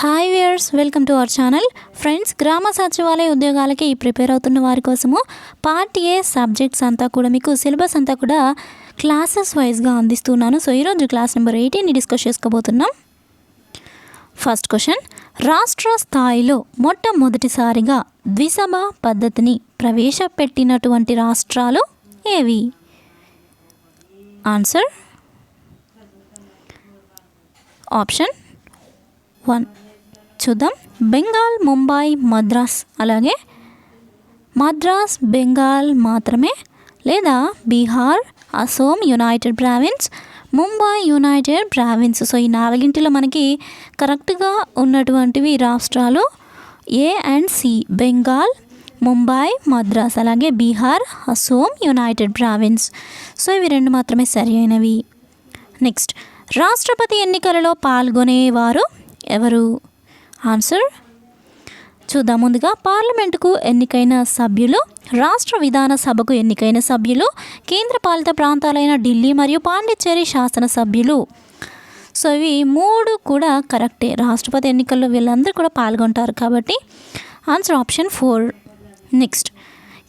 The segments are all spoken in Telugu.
Hi viewers, welcome to our channel. Friends, గ్రామ సచివాలయ ఉద్యోగాలకి ప్రిపేర్ అవుతున్న వారి కోసము పార్ట్ ఏ సబ్జెక్ట్స్ అంతా కూడా మీకు సిలబస్ అంతా కూడా క్లాసెస్ వైజ్గా అందిస్తున్నాను. సో ఈరోజు క్లాస్ నెంబర్ 18ని డిస్కస్ చేసుకోబోతున్నాం. ఫస్ట్ క్వశ్చన్, రాష్ట్ర స్థాయిలో మొట్టమొదటిసారిగా ద్విసభ పద్ధతిని ప్రవేశపెట్టినటువంటి రాష్ట్రాలు ఏవి? ఆన్సర్ ఆప్షన్ 1 చూద్దాం. బెంగాల్, ముంబై, మద్రాస్, అలాగే మద్రాస్, బెంగాల్ మాత్రమే, లేదా Bihar, Assam united province, Mumbai united province. So ఈ నాలుగింటిలో మనకి కరెక్ట్గా ఉన్నటువంటివి రాష్ట్రాలు A and C: Bengal, Mumbai, Madras, అలాగే Bihar, Assam united province. So ఇవి రెండు మాత్రమే సరి అయినవి. నెక్స్ట్, రాష్ట్రపతి ఎన్నికలలో పాల్గొనేవారు ఎవరు? ఆన్సర్ చూద్దాం. ముందుగా పార్లమెంటుకు ఎన్నికైన సభ్యులు, రాష్ట్ర విధాన సభకు ఎన్నికైన సభ్యులు, కేంద్రపాలిత ప్రాంతాలైన ఢిల్లీ మరియు పాండిచ్చేరి శాసనసభ్యులు. సో ఇవి మూడు కూడా కరెక్టే. రాష్ట్రపతి ఎన్నికల్లో వీళ్ళందరూ కూడా పాల్గొంటారు కాబట్టి ఆన్సర్ ఆప్షన్ 4. నెక్స్ట్,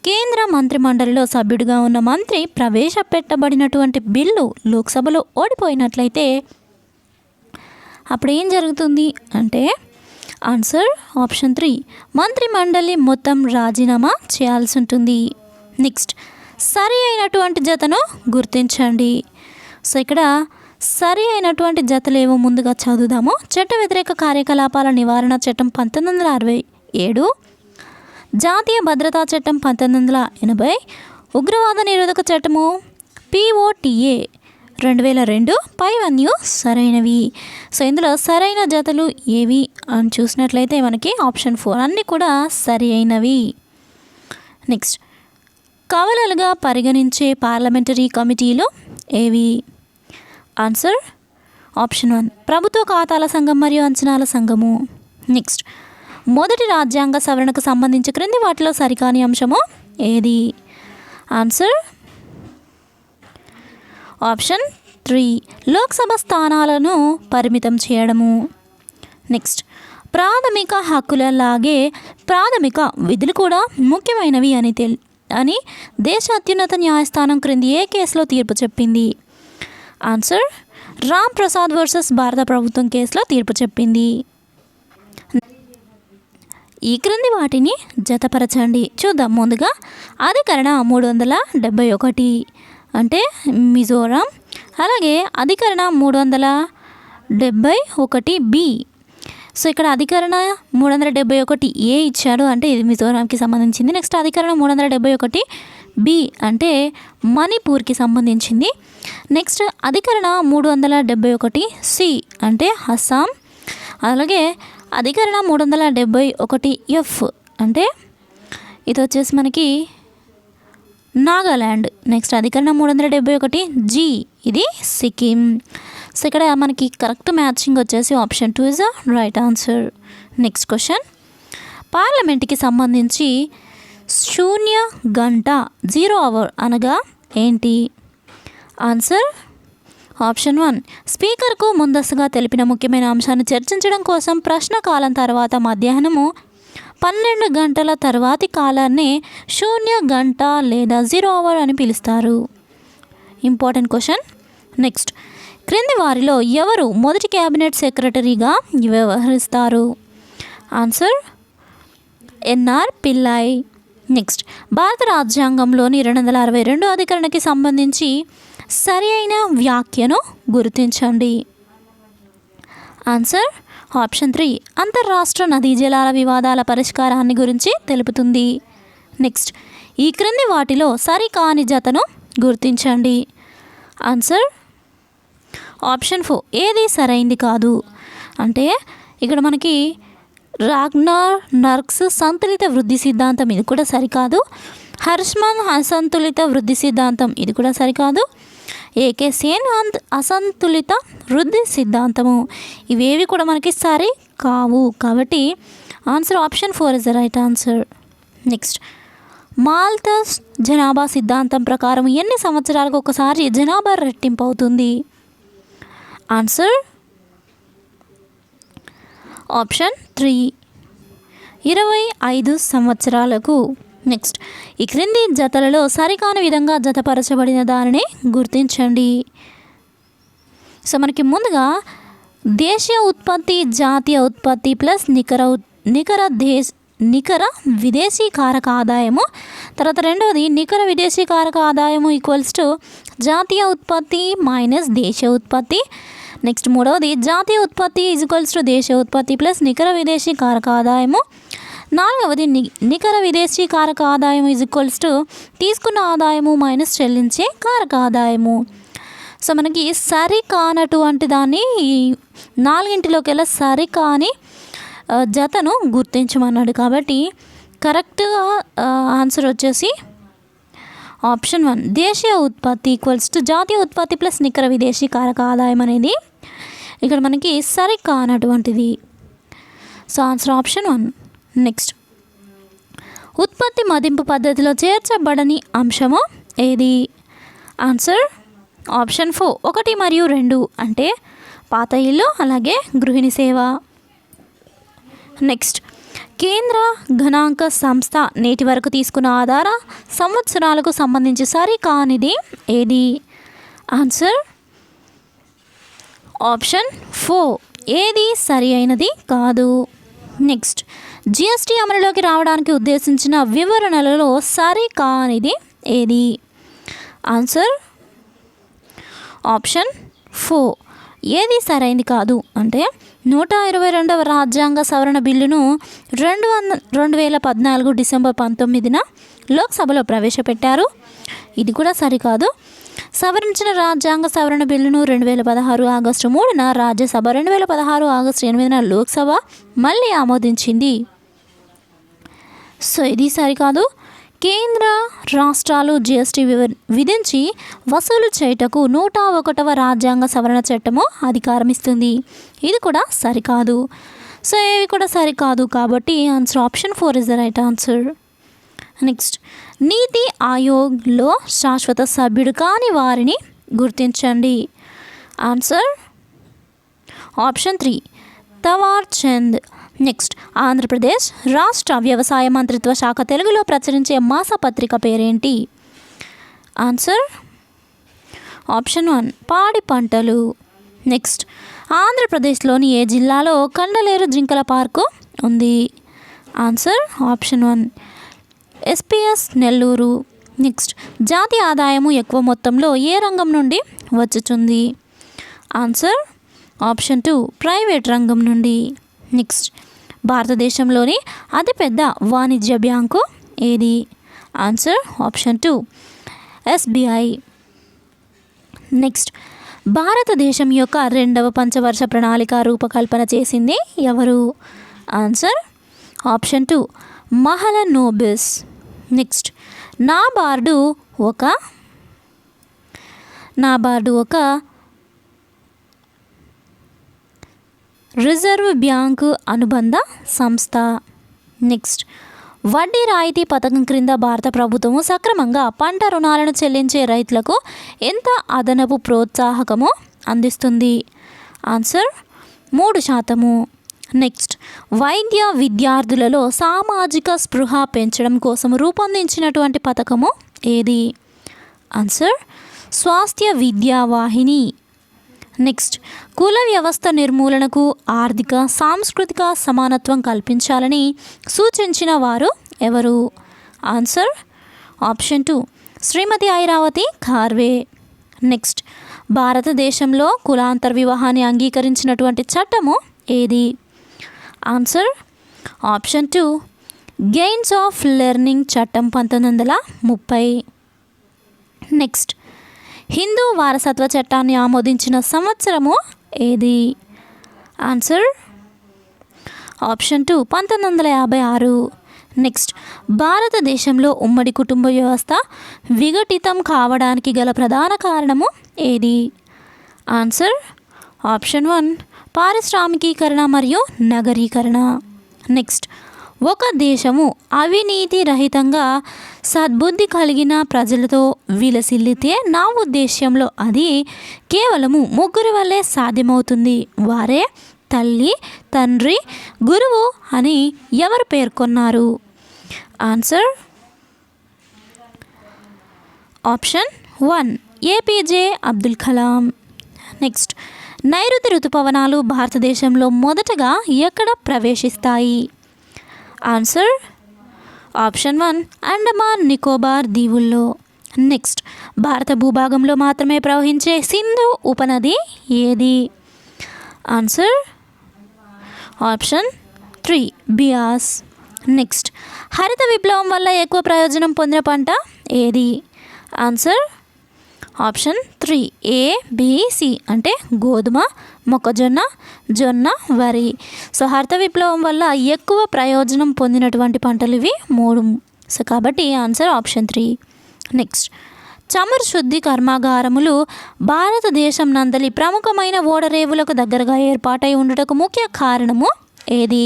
కేంద్ర మంత్రిమండలిలో సభ్యుడిగా ఉన్న మంత్రి ప్రవేశపెట్టబడినటువంటి బిల్లు లోక్సభలో ఓడిపోయినట్లయితే అప్పుడు ఏం జరుగుతుంది అంటే ఆన్సర్ ఆప్షన్ 3, మంత్రిమండలి మొత్తం రాజీనామా చేయాల్సి ఉంటుంది. నెక్స్ట్, సరి అయినటువంటి జతను గుర్తించండి. సో ఇక్కడ సరి అయినటువంటి జతలు ఏవో ముందుగా చదువుదాము. చట్ట వ్యతిరేక కార్యకలాపాల నివారణ చట్టం 1967, జాతీయ భద్రతా చట్టం 1980, ఉగ్రవాద నిరోధక చట్టము POTA 2002 పైవన్నీ సరైనవి. సో ఇందులో సరైన జతలు ఏవి అని చూసినట్లయితే మనకి ఆప్షన్ 4 అన్నీ కూడా సరి అయినవి. నెక్స్ట్, కవలలుగా పరిగణించే పార్లమెంటరీ కమిటీలు ఏవి? ఆన్సర్ ఆప్షన్ 1, ప్రభుత్వ ఖాతాల సంఘం మరియు అంచనాల సంఘము. నెక్స్ట్, మొదటి రాజ్యాంగ సవరణకు సంబంధించి క్రింది వాటిలో సరికాని అంశము ఏది? ఆన్సర్ ఆప్షన్ 3, లోక్సభ స్థానాలను పరిమితం చేయడము. నెక్స్ట్, ప్రాథమిక హక్కులలాగే ప్రాథమిక విధులు కూడా ముఖ్యమైనవి అని దేశ అత్యున్నత న్యాయస్థానం క్రింది ఏ కేసులో తీర్పు చెప్పింది? ఆన్సర్ రామ్ ప్రసాద్ వర్సెస్ భారత ప్రభుత్వం కేసులో తీర్పు చెప్పింది. ఈ క్రింది వాటిని జతపరచండి. చూద్దాం. ముందుగా అధికరణ 371 అంటే మిజోరాం, అలాగే అధికరణ 371B. సో ఇక్కడ అధికరణ 371A ఇచ్చాడు అంటే ఇది మిజోరాంకి సంబంధించింది. నెక్స్ట్ అధికరణ 371B అంటే మణిపూర్కి సంబంధించింది. నెక్స్ట్ అధికరణ 371C అంటే అస్సాం, అలాగే అధికరణ 371F అంటే ఇది వచ్చేసి మనకి నాగాల్యాండ్. నెక్స్ట్ అధికరణ 371G ఇది సిక్కిం. సో ఇక్కడ మనకి కరెక్ట్ మ్యాచింగ్ వచ్చేసి option 2 is the right answer. Next question, పార్లమెంట్కి సంబంధించి శూన్య గంట 0 అవర్ అనగా ఏంటి? ఆన్సర్ ఆప్షన్ 1, స్పీకర్కు ముందస్తుగా తెలిపిన ముఖ్యమైన అంశాన్ని చర్చించడం కోసం ప్రశ్నకాలం తర్వాత మధ్యాహ్నము 12 గంటల తర్వాతి కాలాన్ని శూన్య గంట లేదా 0 అవర్ అని పిలుస్తారు. Important question. నెక్స్ట్, క్రింది వారిలో ఎవరు మొదటి క్యాబినెట్ సెక్రటరీగా వ్యవహరిస్తారు? Answer NR Pillai. నెక్స్ట్, భారత రాజ్యాంగంలోని 262 అధికరణకి సంబంధించి సరి అయిన వ్యాఖ్యను గుర్తించండి. ఆన్సర్ ఆప్షన్ 3, అంతర్రాష్ట్ర నదీ జలాల వివాదాల పరిష్కారాన్ని గురించి తెలుపుతుంది. నెక్స్ట్, ఈ క్రింది వాటిలో సరికాని జతను గుర్తించండి. ఆన్సర్ ఆప్షన్ 4, ఏది సరైంది కాదు. అంటే ఇక్కడ మనకి రాగ్నార్ నర్క్స్ సంతులిత వృద్ధి సిద్ధాంతం ఇది కూడా సరికాదు. హర్ష్మన్ అసంతులిత వృద్ధి సిద్ధాంతం ఇది కూడా సరికాదు. ఏకే సేన్ అసంతులిత వృద్ధి సిద్ధాంతము ఇవేవి కూడా మనకి సరి కావు. కాబట్టి answer option 4 is the right answer. Next, Malthus జనాభా సిద్ధాంతం ప్రకారం ఎన్ని సంవత్సరాలకు ఒకసారి జనాభా రెట్టింపు అవుతుంది? ఆన్సర్ ఆప్షన్ 3 25 సంవత్సరాలకు. నెక్స్ట్, ఈ క్రింది జతలలో సరికాని విధంగా జతపరచబడిన దానిని గుర్తించండి. సో మనకి ముందుగా దేశీయ ఉత్పత్తి, జాతీయ ఉత్పత్తి ప్లస్ నికర విదేశీ కారక ఆదాయము. తర్వాత రెండవది నికర విదేశీ కారక ఆదాయము ఈక్వల్స్ టు జాతీయ ఉత్పత్తి మైనస్ దేశీయ ఉత్పత్తి. నెక్స్ట్ మూడవది జాతీయ ఉత్పత్తి ఈక్వల్స్ టు దేశీయ ఉత్పత్తి ప్లస్ నికర విదేశీ కారక ఆదాయము. నాలుగవది నికర విదేశీ కారక ఆదాయం ఈక్వల్స్ టు తీసుకున్న ఆదాయము మైనస్ చెల్లించే కారక ఆదాయము. సో మనకి సరి కానటువంటి దాన్ని ఈ నాలుగింటిలోకెల్లా సరి కాని జతను గుర్తించమన్నాడు. కాబట్టి కరెక్ట్గా ఆన్సర్ వచ్చేసి ఆప్షన్ 1 దేశీయ ఉత్పత్తి ఈక్వల్స్ టు జాతీయ ఉత్పత్తి ప్లస్ నికర విదేశీ కారక ఆదాయం అనేది ఇక్కడ మనకి సరి కానటువంటిది. So answer option 1. నెక్స్ట్, ఉత్పత్తి మదింపు పద్ధతిలో చేర్చబడని అంశము ఏది? ఆన్సర్ ఆప్షన్ 4 1 మరియు 2 అంటే పాత ఇల్లు అలాగే గృహిణి సేవ. నెక్స్ట్, కేంద్ర గణాంక సంస్థ నేటి వరకు తీసుకున్న ఆధార సంవత్సరాలకు సంబంధించి సరి కానిది ఏది? ఆన్సర్ ఆప్షన్ 4 ఏది సరి అయినది కాదు. నెక్స్ట్, జిఎస్టీ అమలులోకి రావడానికి ఉద్దేశించిన వివరణలలో సరి కానిది ఏది? ఆన్సర్ ఆప్షన్ 4 ఏది సరైంది కాదు అంటే 122వ రాజ్యాంగ సవరణ బిల్లును 2014 డిసెంబర్ 19న లోక్సభలో ప్రవేశపెట్టారు. ఇది కూడా సరికాదు. సవరించిన రాజ్యాంగ సవరణ బిల్లును 2016 ఆగస్టు 3న రాజ్యసభ, 2016 ఆగస్టు 8న లోక్సభ మళ్ళీ ఆమోదించింది. సో ఇది సరికాదు. కేంద్ర రాష్ట్రాలు జిఎస్టీ విధించి వసూలు చేయుటకు 101వ రాజ్యాంగ సవరణ చట్టము అధికారం ఇస్తుంది. ఇది కూడా సరికాదు. సో ఇవి కూడా సరికాదు కాబట్టి answer option 4 is the right answer. Next, నీతి ఆయోగ్లో శాశ్వత సభ్యుడు కాని వారిని గుర్తించండి. Answer option 3 తవార్ Chand. Next, Andhra Pradesh రాష్ట్ర వ్యవసాయ మంత్రిత్వ శాఖ తెలుగులో ప్రచురించే మాసపత్రిక పేరేంటి? ఆన్సర్ ఆప్షన్ 1 పాడి పంటలు. నెక్స్ట్, ఆంధ్రప్రదేశ్లోని ఏ జిల్లాలో కండలేరు జింకల పార్కు ఉంది? Answer option 1 SPS Nellore. Next, జాతీయ ఆదాయము ఎక్కువ మొత్తంలో ఏ రంగం నుండి వచ్చుతుంది? ఆన్సర్ ఆప్షన్ 2 ప్రైవేట్ రంగం నుండి. నెక్స్ట్, భారతదేశంలోని అతిపెద్ద వాణిజ్య బ్యాంకు ఏది? Answer option 2 SBI. నెక్స్ట్, భారతదేశం యొక్క 2వ పంచవర్ష ప్రణాళిక రూపకల్పన చేసింది ఎవరు? Answer option 2 Mahalanobis. Next, NABARD ఒక రిజర్వ్ బ్యాంకు అనుబంధ సంస్థ. నెక్స్ట్, వడ్డీ రాయితీ పథకం క్రింద భారత ప్రభుత్వము సక్రమంగా పంట రుణాలను చెల్లించే రైతులకు ఎంత అదనపు ప్రోత్సాహకము అందిస్తుంది? ఆన్సర్ 3%. నెక్స్ట్, వైద్య విద్యార్థులలో సామాజిక స్పృహ పెంచడం కోసం రూపొందించినటువంటి పథకము ఏది? ఆన్సర్ స్వాస్థ్య విద్యా వాహిని. నెక్స్ట్, కుల వ్యవస్థ నిర్మూలనకు ఆర్థిక సాంస్కృతిక సమానత్వం కల్పించాలని సూచించిన వారు ఎవరు? ఆన్సర్ ఆప్షన్ 2 శ్రీమతి ఐరావతి ఖార్వే. నెక్స్ట్, భారతదేశంలో కులాంతర వివాహాన్ని అంగీకరించినటువంటి చట్టము ఏది? Answer option 2 gains of learning చట్టం 1930. నెక్స్ట్, హిందూ వారసత్వ చట్టాన్ని ఆమోదించిన సంవత్సరము ఏది? Answer option 2 1956. నెక్స్ట్, భారతదేశంలో ఉమ్మడి కుటుంబ వ్యవస్థ విఘటితం కావడానికి గల ప్రధాన కారణము ఏది? ఆన్సర్ ఆప్షన్ 1 పారిశ్రామికీకరణ మరియు నగరీకరణ. నెక్స్ట్, ఒక దేశము అవినీతి రహితంగా సద్బుద్ధి కలిగిన ప్రజలతో విలసిల్లితే నా ఉద్దేశ్యంలో అది కేవలము 3 వల్లే సాధ్యమవుతుంది. వారే తల్లి, తండ్రి, గురువు అని ఎవరు పేర్కొన్నారు? Answer option 1 APJ Abdul Kalam. Next, నైరుతి ఋతుపవనాలు భారతదేశంలో మొదటగా ఎక్కడ ప్రవేశిస్తాయి? ఆన్సర్ ఆప్షన్ 1 అండమాన్ నికోబార్ దీవుల్లో. నెక్స్ట్, భారత భూభాగంలో మాత్రమే ప్రవహించే సింధు ఉపనది ఏది? Answer option 3 Beas. నెక్స్ట్, హరిత విప్లవం వల్ల ఎక్కువ ప్రయోజనం పొందిన పంట ఏది? ఆన్సర్ ఆప్షన్ 3 ABC అంటే గోధుమ, మొక్కజొన్న, జొన్న, వరి. సో హరిత విప్లవం వల్ల ఎక్కువ ప్రయోజనం పొందినటువంటి పంటలు ఇవి 3. సో కాబట్టి ఆన్సర్ ఆప్షన్ 3. నెక్స్ట్, చమురు శుద్ధి కర్మాగారములు భారతదేశం నందలి ప్రముఖమైన ఓడరేవులకు దగ్గరగా ఏర్పాటై ఉండుటకు ముఖ్య కారణము ఏది?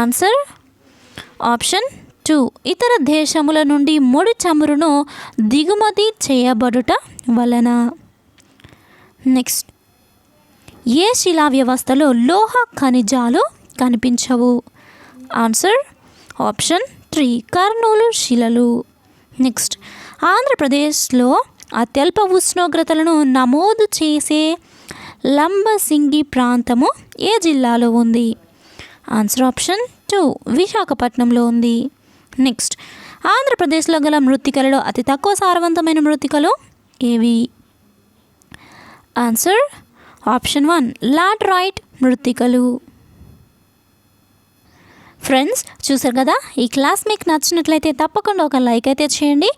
ఆన్సర్ ఆప్షన్ 2 ఇతర దేశముల నుండి ముడి చమురును దిగుమతి చేయబడుట వలన. నెక్స్ట్, ఏ శిలా వ్యవస్థలో లోహ ఖనిజాలు కనిపించవు? ఆన్సర్ ఆప్షన్ 3 కర్నూలు శిలలు. నెక్స్ట్, ఆంధ్రప్రదేశ్లో అత్యల్ప ఉష్ణోగ్రతలను నమోదు చేసే లంబసింగి ప్రాంతము ఏ జిల్లాలో ఉంది? ఆన్సర్ ఆప్షన్ 2 విశాఖపట్నంలో ఉంది. నెక్స్ట్, ఆంధ్రప్రదేశ్లో గల మృత్తికలలో అతి తక్కువ సారవంతమైన మృత్తికలు ఏవి? ఆన్సర్ ఆప్షన్ 1 లాటరైట్ మృత్తికలు. ఫ్రెండ్స్, చూసారు కదా, ఈ క్లాస్ మీకు నచ్చినట్లయితే తప్పకుండా ఒక లైక్ అయితే చేయండి.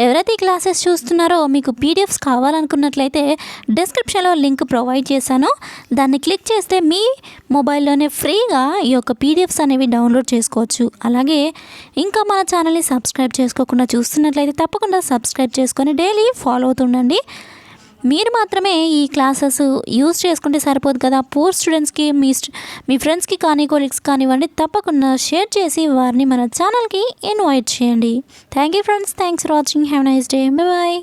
ఎవరైతే ఈ క్లాసెస్ చూస్తున్నారో మీకు పీడిఎఫ్స్ కావాలనుకున్నట్లయితే డిస్క్రిప్షన్లో లింక్ ప్రొవైడ్ చేశాను. దాన్ని క్లిక్ చేస్తే మీ మొబైల్లోనే ఫ్రీగా ఈ యొక్క పీడిఎఫ్స్ అనేవి డౌన్లోడ్ చేసుకోవచ్చు. అలాగే ఇంకా మన ఛానల్ని సబ్స్క్రైబ్ చేసుకోకుండా చూస్తున్నట్లయితే తప్పకుండా సబ్స్క్రైబ్ చేసుకొని డైలీ ఫాలో అవుతుండండి. మీరు మాత్రమే ఈ క్లాసెస్ యూజ్ చేసుకుంటే సరిపోదు కదా, పూర్ స్టూడెంట్స్కి మీ ఫ్రెండ్స్కి కానీ కొలీగ్స్ కానివ్వండి, తప్పకుండా షేర్ చేసి వారిని మన ఛానల్కి ఇన్వైట్ చేయండి. Thank you friends, thanks for watching. Have nice day. Bye.